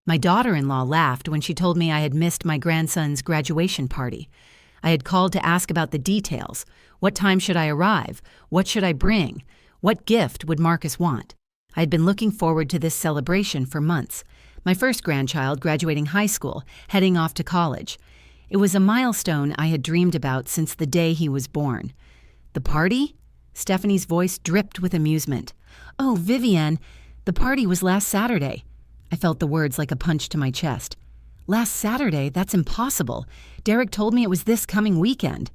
My daughter-in-law laughed when she told me I had missed my grandson's graduation party. I had called to ask about the details. What time should I arrive? What should I bring? What gift would Marcus want? I had been looking forward to this celebration for months. My first grandchild graduating high school, heading off to college. It was a milestone I had dreamed about since the day he was born. The party? Stephanie's voice dripped with amusement. Oh, Vivian, the party was last Saturday. I felt the words like a punch to my chest. Last Saturday? That's impossible. Derek told me it was this coming weekend.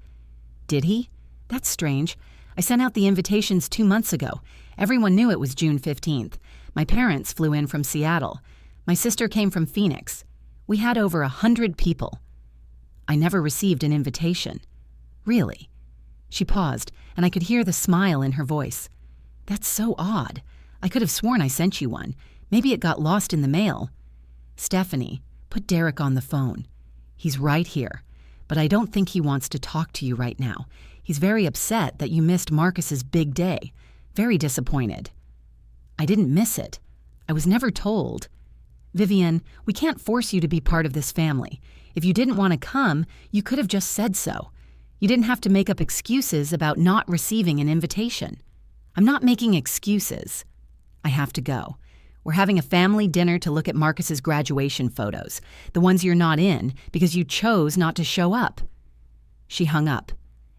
Did he? That's strange. I sent out the invitations 2 months ago. Everyone knew it was June 15th. My parents flew in from Seattle. My sister came from Phoenix. We had over 100 people. I never received an invitation. Really? She paused, and I could hear the smile in her voice. That's so odd. I could have sworn I sent you one. Maybe it got lost in the mail. Stephanie, put Derek on the phone. He's right here, but I don't think he wants to talk to you right now. He's very upset that you missed Marcus's big day. Very disappointed. I didn't miss it. I was never told. Vivian, we can't force you to be part of this family. If you didn't want to come, you could have just said so. You didn't have to make up excuses about not receiving an invitation. I'm not making excuses. I have to go. We're having a family dinner to look at Marcus's graduation photos, the ones you're not in because you chose not to show up. She hung up,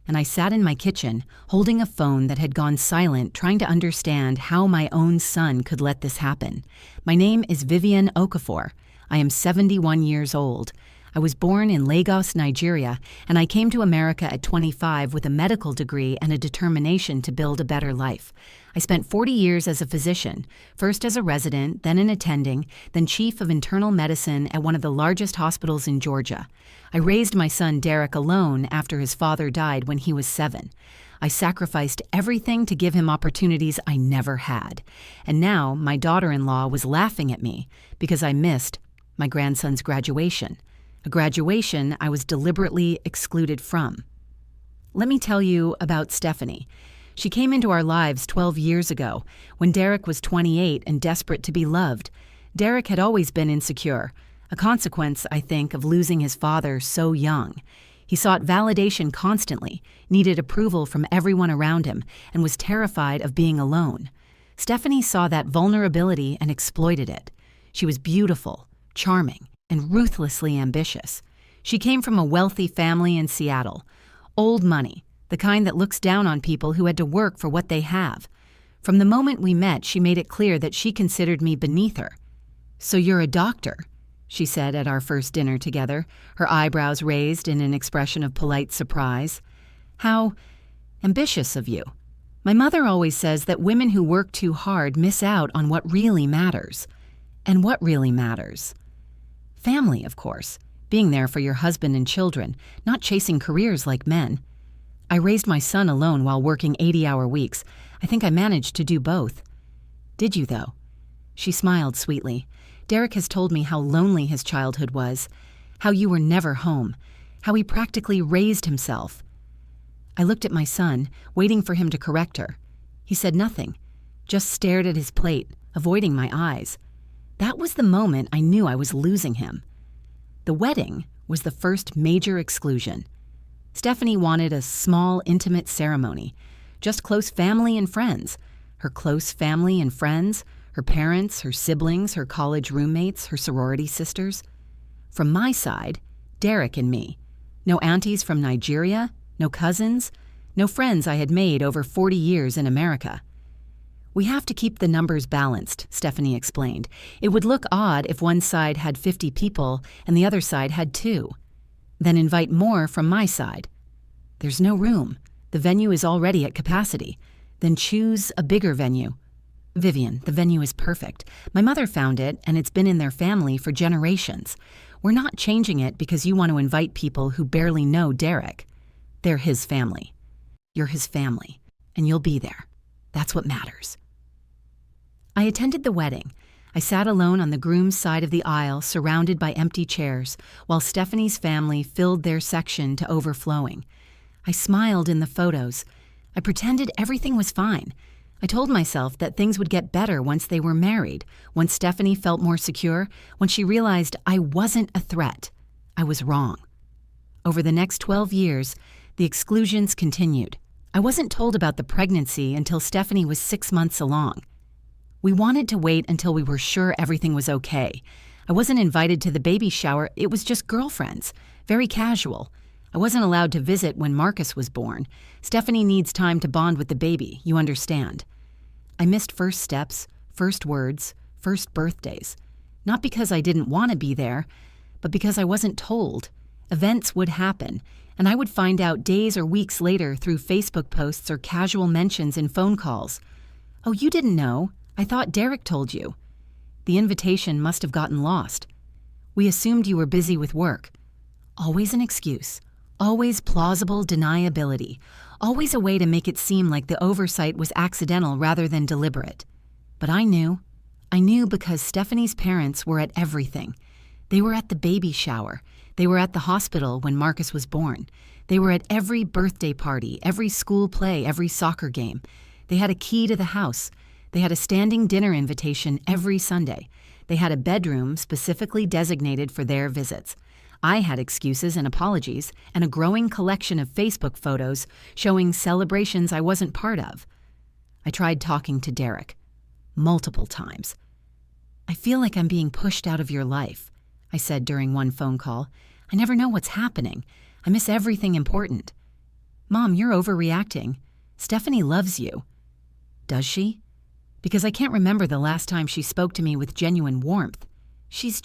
and I sat in my kitchen, holding a phone that had gone silent, trying to understand how my own son could let this happen. My name is Vivian Okafor. I am 71 years old. I was born in Lagos, Nigeria, and I came to America at 25 with a medical degree and a determination to build a better life. I spent 40 years as a physician, first as a resident, then an attending, then chief of internal medicine at one of the largest hospitals in Georgia. I raised my son Derek alone after his father died when he was 7. I sacrificed everything to give him opportunities I never had. And now my daughter-in-law was laughing at me because I missed my grandson's graduation. A graduation I was deliberately excluded from. Let me tell you about Stephanie. She came into our lives 12 years ago, when Derek was 28 and desperate to be loved. Derek had always been insecure, a consequence, I think, of losing his father so young. He sought validation constantly, needed approval from everyone around him, and was terrified of being alone. Stephanie saw that vulnerability and exploited it. She was beautiful, charming, and ruthlessly ambitious. She came from a wealthy family in Seattle. Old money, the kind that looks down on people who had to work for what they have. From the moment we met, she made it clear that she considered me beneath her. "So you're a doctor," she said at our first dinner together, her eyebrows raised in an expression of polite surprise. "How ambitious of you. My mother always says that women who work too hard miss out on what really matters." "And what really matters?" "Family, of course. Being there for your husband and children, not chasing careers like men. I raised my son alone while working 80-hour weeks. I think I managed to do both." "Did you, though?" She smiled sweetly. "Derek has told me how lonely his childhood was, how you were never home, how he practically raised himself." I looked at my son, waiting for him to correct her. He said nothing, just stared at his plate, avoiding my eyes. That was the moment I knew I was losing him. The wedding was the first major exclusion. Stephanie wanted a small, intimate ceremony, just close family and friends. Her close family and friends, her parents, her siblings, her college roommates, her sorority sisters. From my side, Derek and me. No aunties from Nigeria, no cousins, no friends I had made over 40 years in America. "We have to keep the numbers balanced," Stephanie explained. "It would look odd if one side had 50 people and the other side had 2. Then invite more from my side." "There's no room. The venue is already at capacity. Then choose a bigger venue." "Vivian, the venue is perfect. My mother found it, and it's been in their family for generations. We're not changing it because you want to invite people who barely know Derek. They're his family. You're his family, and you'll be there. That's what matters." I attended the wedding. I sat alone on the groom's side of the aisle, surrounded by empty chairs, while Stephanie's family filled their section to overflowing. I smiled in the photos. I pretended everything was fine. I told myself that things would get better once they were married, once Stephanie felt more secure, when she realized I wasn't a threat. I was wrong. Over the next 12 years, the exclusions continued. I wasn't told about the pregnancy until Stephanie was 6 months along. We wanted to wait until we were sure everything was okay. I wasn't invited to the baby shower, it was just girlfriends, very casual. I wasn't allowed to visit when Marcus was born. Stephanie needs time to bond with the baby, you understand. I missed first steps, first words, first birthdays. Not because I didn't want to be there, but because I wasn't told. Events would happen, and I would find out days or weeks later through Facebook posts or casual mentions in phone calls. "Oh, you didn't know. I thought Derek told you." The invitation must have gotten lost. "We assumed you were busy with work." Always an excuse. Always plausible deniability. Always a way to make it seem like the oversight was accidental rather than deliberate. But I knew. I knew because Stephanie's parents were at everything. They were at the baby shower. They were at the hospital when Marcus was born. They were at every birthday party, every school play, every soccer game. They had a key to the house. They had a standing dinner invitation every Sunday. They had a bedroom specifically designated for their visits. I had excuses and apologies, and a growing collection of Facebook photos showing celebrations I wasn't part of. I tried talking to Derek. Multiple times. "I feel like I'm being pushed out of your life," I said during one phone call. "I never know what's happening. I miss everything important." "Mom, you're overreacting. Stephanie loves you." "Does she?" Because I can't remember the last time she spoke to me with genuine warmth. She's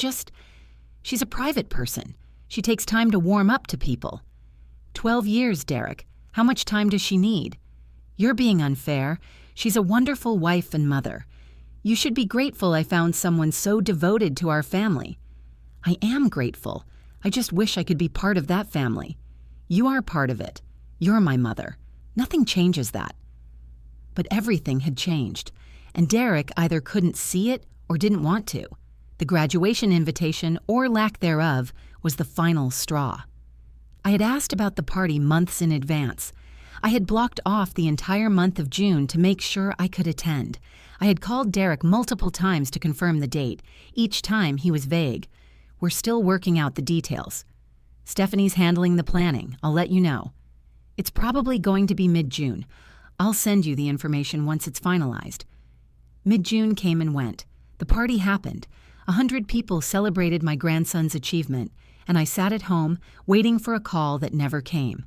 a private person. She takes time to warm up to people. 12 years, Derek. How much time does she need? You're being unfair. She's a wonderful wife and mother. You should be grateful I found someone so devoted to our family. I am grateful. I just wish I could be part of that family. You are part of it. You're my mother. Nothing changes that. But everything had changed, and Derek either couldn't see it or didn't want to. The graduation invitation, or lack thereof, was the final straw. I had asked about the party months in advance. I had blocked off the entire month of June to make sure I could attend. I had called Derek multiple times to confirm the date. Each time he was vague. "We're still working out the details. Stephanie's handling the planning. I'll let you know. It's probably going to be mid-June. I'll send you the information once it's finalized." Mid-June came and went. The party happened. 100 people celebrated my grandson's achievement, and I sat at home, waiting for a call that never came.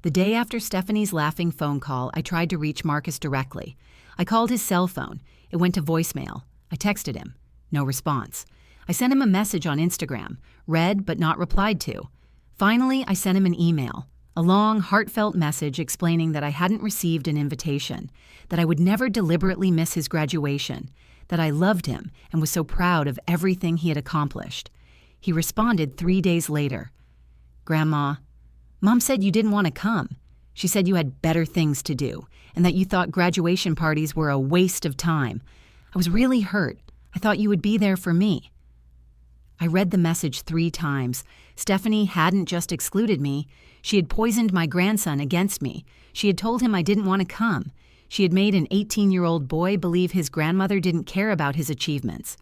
The day after Stephanie's laughing phone call, I tried to reach Marcus directly. I called his cell phone. It went to voicemail. I texted him. No response. I sent him a message on Instagram, read but not replied to. Finally, I sent him an email, a long, heartfelt message explaining that I hadn't received an invitation, that I would never deliberately miss his graduation, that I loved him and was so proud of everything he had accomplished. He responded 3 days later. "Grandma, Mom said you didn't want to come. She said you had better things to do and that you thought graduation parties were a waste of time. I was really hurt. I thought you would be there for me." I read the message 3 times. Stephanie hadn't just excluded me. She had poisoned my grandson against me. She had told him I didn't want to come. She had made an 18-year-old boy believe his grandmother didn't care about his achievements.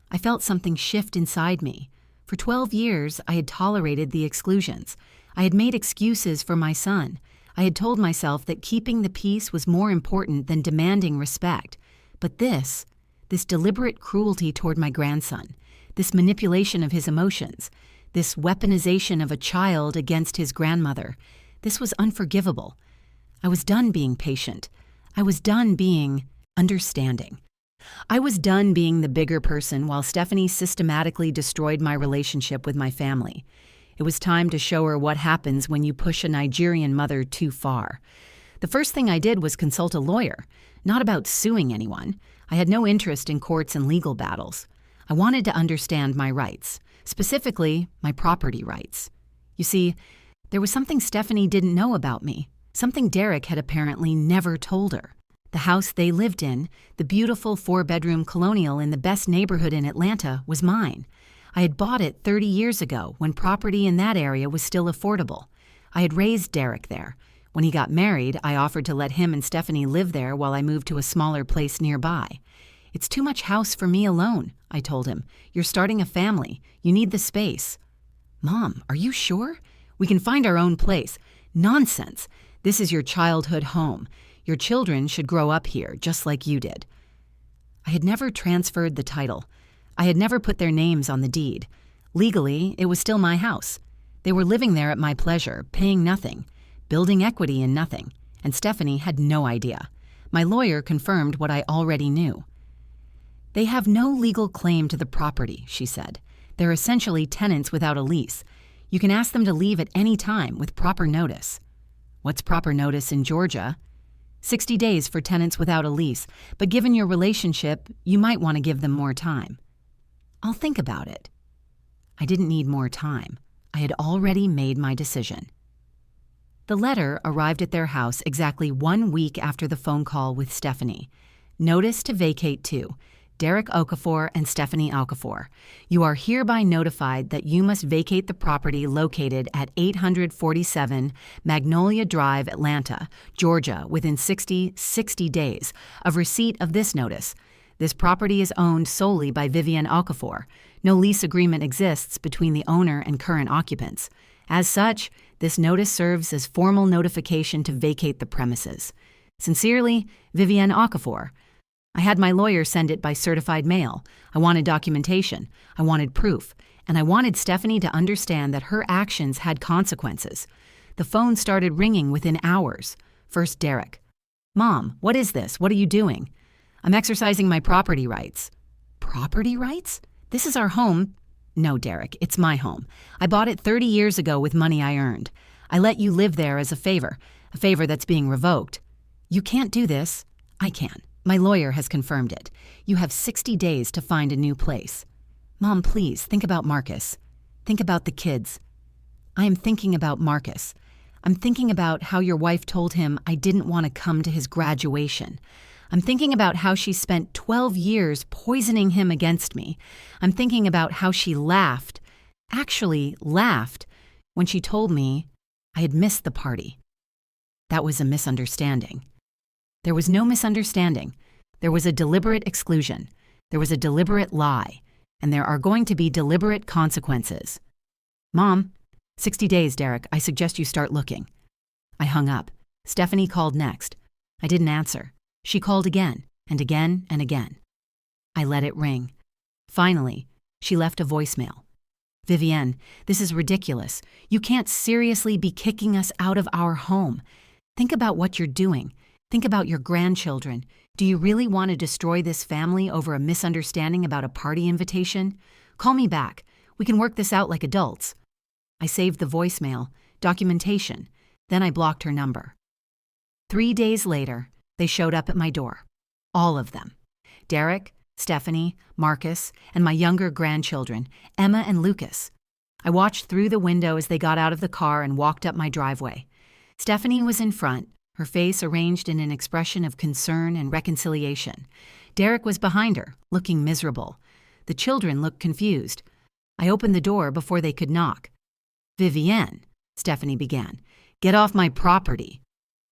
I felt something shift inside me. For 12 years, I had tolerated the exclusions. I had made excuses for my son. I had told myself that keeping the peace was more important than demanding respect. But this deliberate cruelty toward my grandson, this manipulation of his emotions, this weaponization of a child against his grandmother, this was unforgivable. I was done being patient. I was done being understanding. I was done being the bigger person while Stephanie systematically destroyed my relationship with my family. It was time to show her what happens when you push a Nigerian mother too far. The first thing I did was consult a lawyer, not about suing anyone. I had no interest in courts and legal battles. I wanted to understand my rights, specifically my property rights. You see, there was something Stephanie didn't know about me, something Derek had apparently never told her. The house they lived in, the beautiful 4-bedroom colonial in the best neighborhood in Atlanta, was mine. I had bought it 30 years ago when property in that area was still affordable. I had raised Derek there. When he got married, I offered to let him and Stephanie live there while I moved to a smaller place nearby. It's too much house for me alone, I told him. You're starting a family. You need the space. Mom, are you sure? We can find our own place. Nonsense. This is your childhood home. Your children should grow up here, just like you did. I had never transferred the title. I had never put their names on the deed. Legally, it was still my house. They were living there at my pleasure, paying nothing, building equity in nothing, and Stephanie had no idea. My lawyer confirmed what I already knew. They have no legal claim to the property, she said. They're essentially tenants without a lease. You can ask them to leave at any time with proper notice. What's proper notice in Georgia? 60 days for tenants without a lease, but given your relationship, you might want to give them more time. I'll think about it. I didn't need more time. I had already made my decision. The letter arrived at their house exactly 1 week after the phone call with Stephanie. Notice to vacate to Derek Okafor and Stephanie Okafor. You are hereby notified that you must vacate the property located at 847 Magnolia Drive, Atlanta, Georgia, within 60 days of receipt of this notice. This property is owned solely by Vivienne Okafor. No lease agreement exists between the owner and current occupants. As such, this notice serves as formal notification to vacate the premises. Sincerely, Vivienne Okafor. I had my lawyer send it by certified mail. I wanted documentation. I wanted proof. And I wanted Stephanie to understand that her actions had consequences. The phone started ringing within hours. First Derek. Mom, what is this? What are you doing? I'm exercising my property rights. Property rights? This is our home. No, Derek, it's my home. I bought it 30 years ago with money I earned. I let you live there as a favor that's being revoked. You can't do this. I can. My lawyer has confirmed it. You have 60 days to find a new place. Mom, please, think about Marcus. Think about the kids. I am thinking about Marcus. I'm thinking about how your wife told him I didn't want to come to his graduation. I'm thinking about how she spent 12 years poisoning him against me. I'm thinking about how she actually laughed, when she told me I had missed the party. That was a misunderstanding. There was no misunderstanding. There was a deliberate exclusion. There was a deliberate lie. And there are going to be deliberate consequences. Mom, 60 days, Derek. I suggest you start looking. I hung up. Stephanie called next. I didn't answer. She called again, and again, and again. I let it ring. Finally, she left a voicemail. Vivienne, this is ridiculous. You can't seriously be kicking us out of our home. Think about what you're doing. Think about your grandchildren. Do you really want to destroy this family over a misunderstanding about a party invitation? Call me back. We can work this out like adults. I saved the voicemail, documentation. Then I blocked her number. 3 days later, they showed up at my door. All of them. Derek, Stephanie, Marcus, and my younger grandchildren, Emma and Lucas. I watched through the window as they got out of the car and walked up my driveway. Stephanie was in front, her face arranged in an expression of concern and reconciliation. Derek was behind her, looking miserable. The children looked confused. I opened the door before they could knock. Vivienne, Stephanie began, get off my property.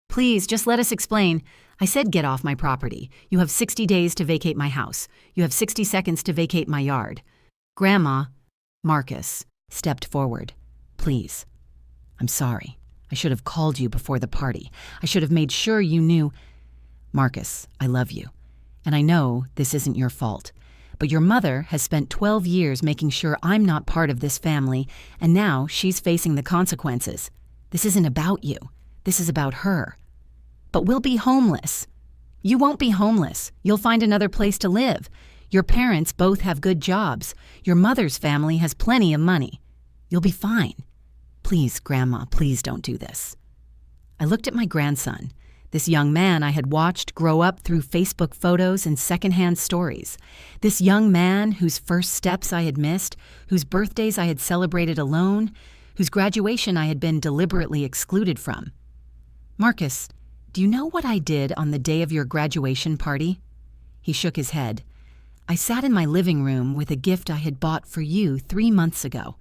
Please, just let us explain. I said get off my property. You have 60 days to vacate my house. You have 60 seconds to vacate my yard. Grandma, Marcus, stepped forward. Please. I'm sorry. I should have called you before the party. I should have made sure you knew. Marcus, I love you. And I know this isn't your fault. But your mother has spent 12 years making sure I'm not part of this family, and now she's facing the consequences. This isn't about you. This is about her. But we'll be homeless. You won't be homeless. You'll find another place to live. Your parents both have good jobs. Your mother's family has plenty of money. You'll be fine. Please, Grandma, please don't do this. I looked at my grandson, this young man I had watched grow up through Facebook photos and secondhand stories. This young man whose first steps I had missed, whose birthdays I had celebrated alone, whose graduation I had been deliberately excluded from. Marcus, do you know what I did on the day of your graduation party? He shook his head. I sat in my living room with a gift I had bought for you 3 months ago.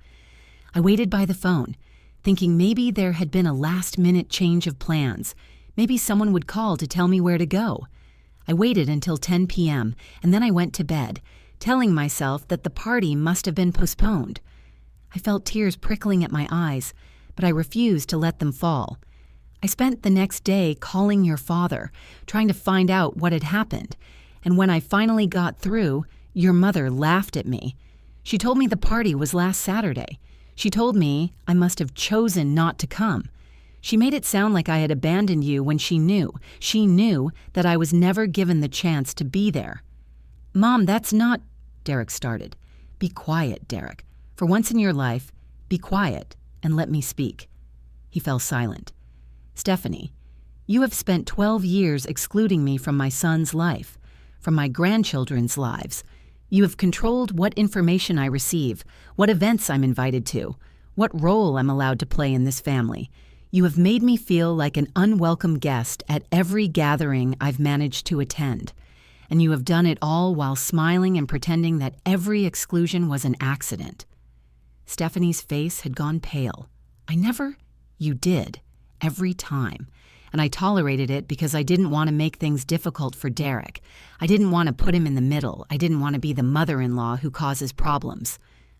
I waited by the phone. thinking maybe there had been a last-minute change of plans. Maybe someone would call to tell me where to go. I waited until 10 p.m., and then I went to bed, telling myself that the party must have been postponed. I felt tears prickling at my eyes, but I refused to let them fall. I spent the next day calling your father, trying to find out what had happened, and when I finally got through, your mother laughed at me. She told me the party was last Saturday. She told me I must have chosen not to come. She made it sound like I had abandoned you when she knew that I was never given the chance to be there. Mom, that's not... Derek started. Be quiet, Derek. For once in your life, be quiet and let me speak. He fell silent. Stephanie, you have spent 12 years excluding me from my son's life, from my grandchildren's lives. You have controlled what information I receive, what events I'm invited to, what role I'm allowed to play in this family. You have made me feel like an unwelcome guest at every gathering I've managed to attend. And you have done it all while smiling and pretending that every exclusion was an accident. Stephanie's face had gone pale. You did, every time. And I tolerated it because I didn't want to make things difficult for Derek. I didn't want to put him in the middle. I didn't want to be the mother-in-law who causes problems.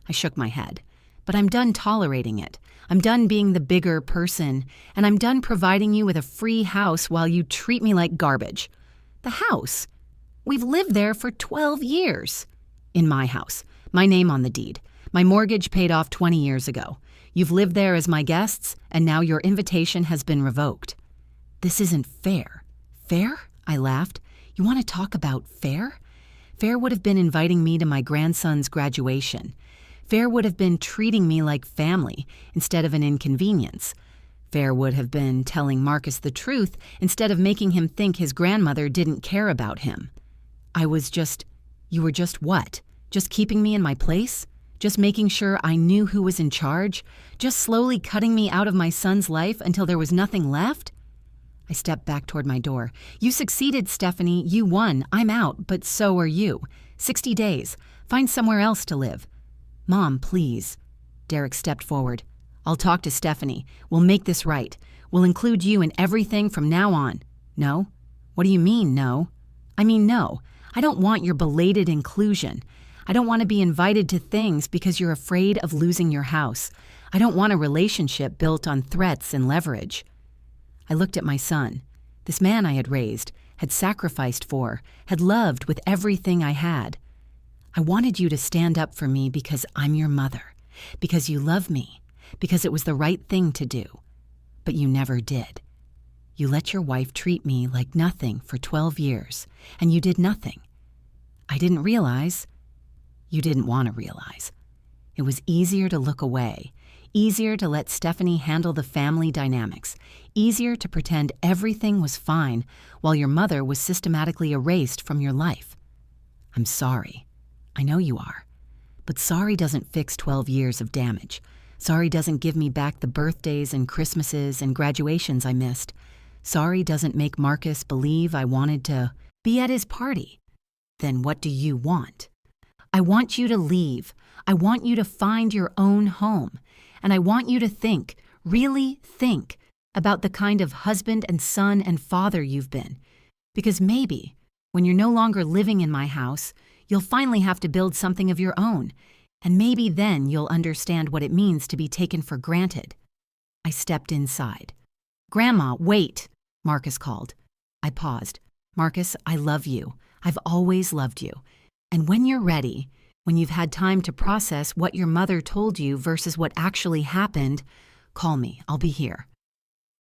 I shook my head. But I'm done tolerating it. I'm done being the bigger person, and I'm done providing you with a free house while you treat me like garbage. The house? We've lived there for 12 years. In my house. My name on the deed. My mortgage paid off 20 years ago. You've lived there as my guests, and now your invitation has been revoked. This isn't fair. Fair? I laughed. You want to talk about fair? Fair would have been inviting me to my grandson's graduation. Fair would have been treating me like family instead of an inconvenience. Fair would have been telling Marcus the truth instead of making him think his grandmother didn't care about him. You were just what? Just keeping me in my place? Just making sure I knew who was in charge? Just slowly cutting me out of my son's life until there was nothing left? I stepped back toward my door. You succeeded, Stephanie. You won. I'm out, but so are you. 60 days. Find somewhere else to live. Mom, please. Derek stepped forward. I'll talk to Stephanie. We'll make this right. We'll include you in everything from now on. No? What do you mean, no? I mean, no. I don't want your belated inclusion. I don't want to be invited to things because you're afraid of losing your house. I don't want a relationship built on threats and leverage. I looked at my son. This man I had raised, had sacrificed for, had loved with everything I had. I wanted you to stand up for me because I'm your mother, because you love me, because it was the right thing to do. But you never did. You let your wife treat me like nothing for 12 years, and you did nothing. I didn't realize. You didn't want to realize. It was easier to look away, easier to let Stephanie handle the family dynamics, easier to pretend everything was fine while your mother was systematically erased from your life. I'm sorry. I know you are. But sorry doesn't fix 12 years of damage. Sorry doesn't give me back the birthdays and Christmases and graduations I missed. Sorry doesn't make Marcus believe I wanted to be at his party. Then what do you want? I want you to leave. I want you to find your own home. And I want you to think, really think, about the kind of husband and son and father you've been. Because maybe, when you're no longer living in my house, you'll finally have to build something of your own. And maybe then you'll understand what it means to be taken for granted. I stepped inside. Grandma, wait, Marcus called. I paused. Marcus, I love you. I've always loved you. And when you're ready, when you've had time to process what your mother told you versus what actually happened, call me. I'll be here.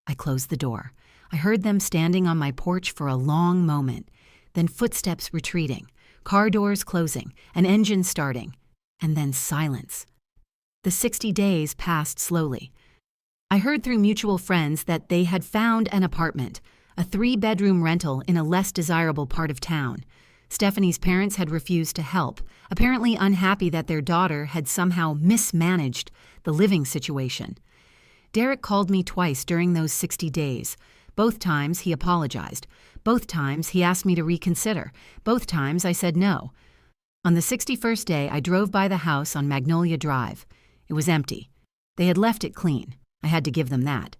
I closed the door. I heard them standing on my porch for a long moment, then footsteps retreating, car doors closing, an engine starting, and then silence. The 60 days passed slowly. I heard through mutual friends that they had found an apartment, a 3-bedroom rental in a less desirable part of town. Stephanie's parents had refused to help, apparently unhappy that their daughter had somehow mismanaged the living situation. Derek called me twice during those 60 days. Both times he apologized. Both times he asked me to reconsider. Both times I said no. On the 61st day, I drove by the house on Magnolia Drive. It was empty. They had left it clean. I had to give them that.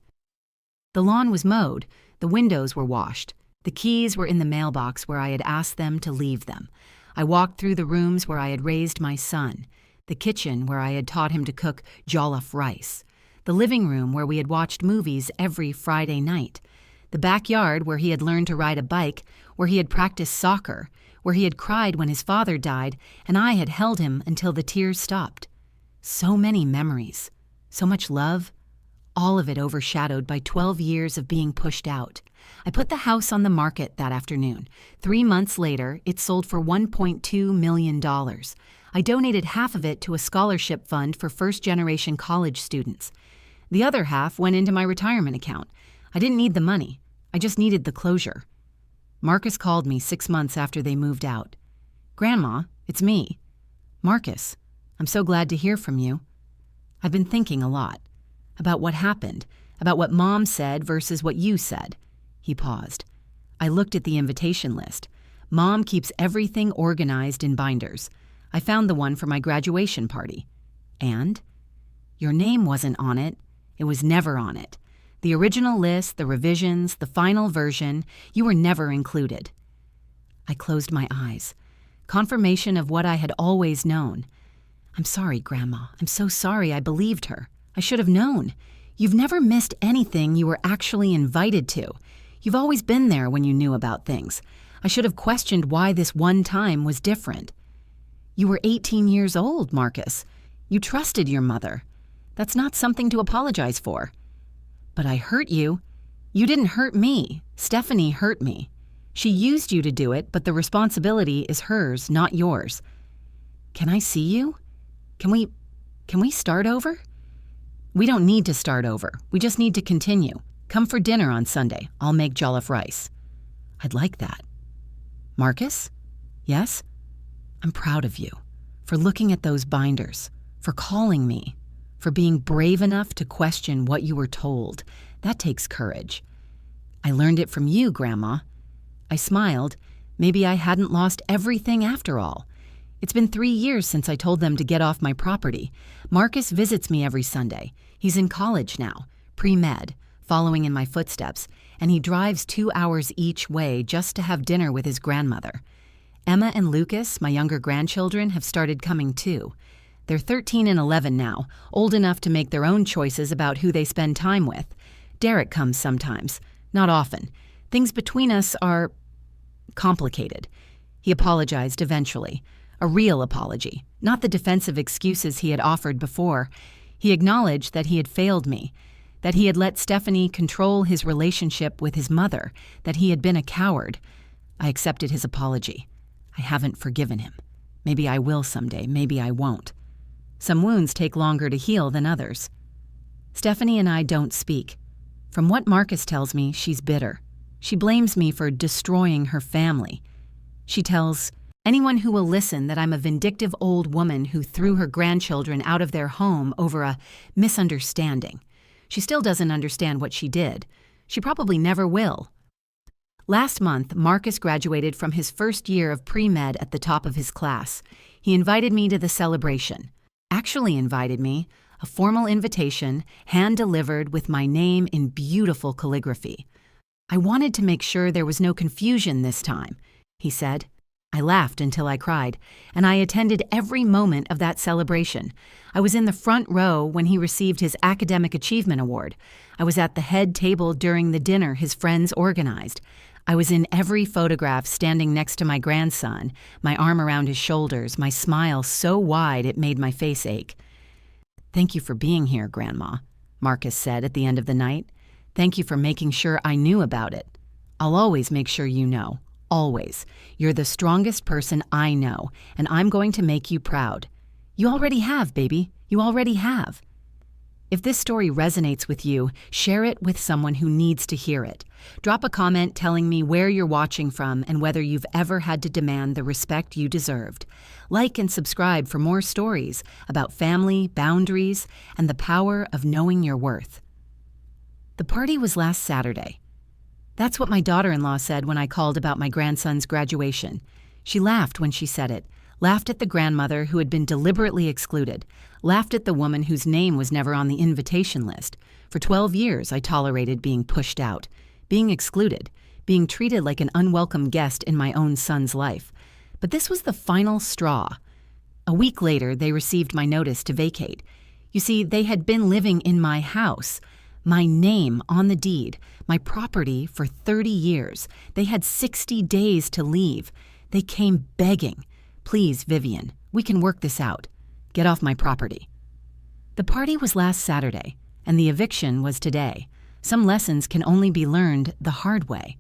The lawn was mowed, the windows were washed, the keys were in the mailbox where I had asked them to leave them. I walked through the rooms where I had raised my son, the kitchen where I had taught him to cook jollof rice, the living room where we had watched movies every Friday night, the backyard where he had learned to ride a bike, where he had practiced soccer, where he had cried when his father died, and I had held him until the tears stopped. So many memories, so much love, all of it overshadowed by 12 years of being pushed out. I put the house on the market that afternoon. 3 months later, it sold for $1.2 million. I donated half of it to a scholarship fund for first-generation college students. The other half went into my retirement account. I didn't need the money. I just needed the closure. Marcus called me 6 months after they moved out. "Grandma, it's me." "Marcus, I'm so glad to hear from you. I've been thinking a lot about what happened, about what Mom said versus what you said." He paused. I looked at the invitation list. Mom keeps everything organized in binders. I found the one for my graduation party. "And?" "Your name wasn't on it. It was never on it. The original list, the revisions, the final version, you were never included." I closed my eyes. Confirmation of what I had always known. "I'm sorry, Grandma. I'm so sorry I believed her. I should have known. You've never missed anything you were actually invited to. You've always been there when you knew about things. I should have questioned why this one time was different." "You were 18 years old, Marcus. You trusted your mother. That's not something to apologize for." "But I hurt you." "You didn't hurt me. Stephanie hurt me. She used you to do it, but the responsibility is hers, not yours." "Can I see you? Can we start over?" "We don't need to start over. We just need to continue. Come for dinner on Sunday. I'll make jollof rice." "I'd like that." "Marcus?" "Yes?" "I'm proud of you for looking at those binders, for calling me, for being brave enough to question what you were told. That takes courage." "I learned it from you, Grandma." I smiled. Maybe I hadn't lost everything after all. It's been 3 years since I told them to get off my property. Marcus visits me every Sunday. He's in college now, pre-med, following in my footsteps, and he drives 2 hours each way just to have dinner with his grandmother. Emma and Lucas, my younger grandchildren, have started coming too. They're 13 and 11 now, old enough to make their own choices about who they spend time with. Derek comes sometimes, not often. Things between us are complicated. He apologized eventually. A real apology, not the defensive excuses he had offered before. He acknowledged that he had failed me, that he had let Stephanie control his relationship with his mother, that he had been a coward. I accepted his apology. I haven't forgiven him. Maybe I will someday, maybe I won't. Some wounds take longer to heal than others. Stephanie and I don't speak. From what Marcus tells me, she's bitter. She blames me for destroying her family. She tells anyone who will listen that I'm a vindictive old woman who threw her grandchildren out of their home over a misunderstanding. She still doesn't understand what she did. She probably never will. Last month, Marcus graduated from his first year of pre-med at the top of his class. He invited me to the celebration. Actually invited me, a formal invitation, hand-delivered with my name in beautiful calligraphy. "I wanted to make sure there was no confusion this time," he said. I laughed until I cried, and I attended every moment of that celebration. I was in the front row when he received his Academic Achievement Award. I was at the head table during the dinner his friends organized. I was in every photograph standing next to my grandson, my arm around his shoulders, my smile so wide it made my face ache. "Thank you for being here, Grandma," Marcus said at the end of the night. "Thank you for making sure I knew about it. I'll always make sure you know. Always. You're the strongest person I know, and I'm going to make you proud. You already have, baby. You already have." If this story resonates with you, share it with someone who needs to hear it. Drop a comment telling me where you're watching from and whether you've ever had to demand the respect you deserved. Like and subscribe for more stories about family, boundaries, and the power of knowing your worth. The party was last Saturday. That's what my daughter-in-law said when I called about my grandson's graduation. She laughed when she said it, laughed at the grandmother who had been deliberately excluded, laughed at the woman whose name was never on the invitation list. For 12 years, I tolerated being pushed out, being excluded, being treated like an unwelcome guest in my own son's life. But this was the final straw. A week later, they received my notice to vacate. You see, they had been living in my house, my name on the deed, my property for 30 years. They had 60 days to leave. They came begging, "Please, Vivian, we can work this out. Get off my property." The party was last Saturday, and the eviction was today. Some lessons can only be learned the hard way.